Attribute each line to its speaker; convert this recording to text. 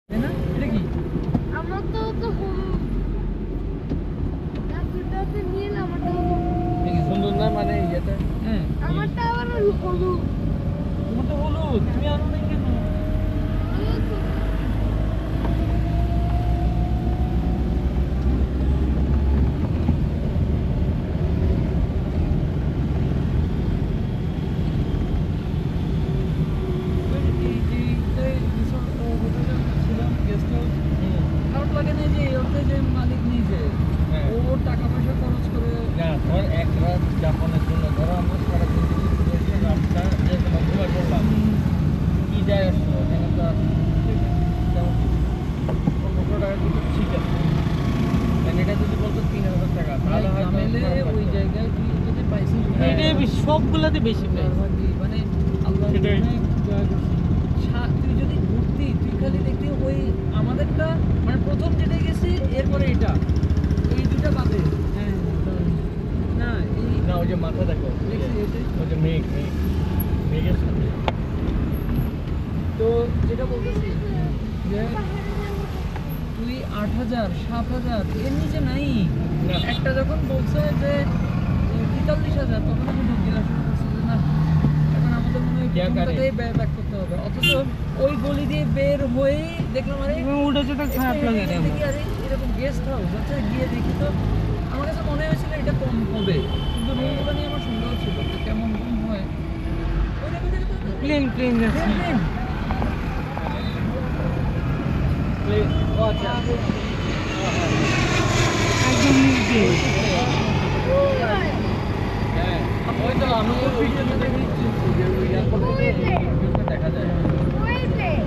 Speaker 1: তাই না? এটা কি?
Speaker 2: আমার তো হলুদ দুটাতে নীল আমারটা
Speaker 3: এই সুন্দর না মানে ইয়েটা
Speaker 1: হ্যাঁ
Speaker 2: আমারটা আবার হলুদ
Speaker 1: তোমার তো হলুদ তুমি আনো নাই কেন? খারাপ লাগে না যে ওতে যে মালিক নিজে
Speaker 3: হ্যাঁ।
Speaker 1: ওর টাকা পয়সা খরচ করে
Speaker 3: না ধর এক রাত যাপনের জন্য ধরো আমরা সারাদিন যদি রাতটা যে কোনো ঘুমায় পড়লাম কি যায় আসলো এখানে তো আর তেমন কিছু 1500 টাকা কিন্তু ঠিক আছে কারণ এটা যদি বলতো 3000 টাকা তাহলে হয়তো
Speaker 1: মেলে
Speaker 3: খারাপ
Speaker 1: ওই
Speaker 3: লাগতো।
Speaker 1: জায়গায় তুই যদি পাইছিস
Speaker 3: হ্যাঁ।
Speaker 4: সবগুলাতে বেশি প্রাইস
Speaker 1: মানে আল্লাহ
Speaker 3: সেটাই।
Speaker 1: অনেক দয়া করছে। তুই যদি ঘুরতি তুই খালি দেখতি ওই আমাদেরটা মানে প্রথম যেটা গেছি এরপরে এটা এই দুটা বাদে
Speaker 4: হ্যাঁ
Speaker 1: না এই
Speaker 3: না ওই যে মাথা দেখো
Speaker 1: দেখছি এটাই।
Speaker 3: ওই যে মেঘের সাথে
Speaker 1: তো যেটা বলতেছি যে তুই 8000 7000 এর নিচে নাই
Speaker 3: না।
Speaker 1: একটা যখন বলছে যে 43000 তখন আমি ঢুক গেলা শুরু করছি যে না এখন আমাদের মনে হয়
Speaker 3: क्या करें?
Speaker 1: প্রথমটাতেই ব্যাক করতে হবে অথচ ওই গলি দিয়ে বের হয়ে দেখলাম আরে
Speaker 4: উঠে যেতে খারাপ লাগে রে আমার।
Speaker 1: দেখি আরে এরকম গেস্ট হাউস আচ্ছা গিয়ে দেখি তো আমার কাছে মনে হয়েছিল এটা কম হবে কিন্তু রুমগুলো নিয়ে আমার সন্দেহ ছিল যে কেমন রুম হয় ওই দেখো দেখো দেখো, দেখো।
Speaker 4: প্লেন প্লেন যাচ্ছে
Speaker 1: প্লেন, প্লেন।
Speaker 3: ও আচ্ছা
Speaker 4: একদম নিচে
Speaker 3: হ্যাঁ ওই তো আমি ওই ভিডিওতে দেখেছি যে ওই এয়ারপোর্ট থেকে ভিউটা দেখা যায়
Speaker 2: ওই প্লেন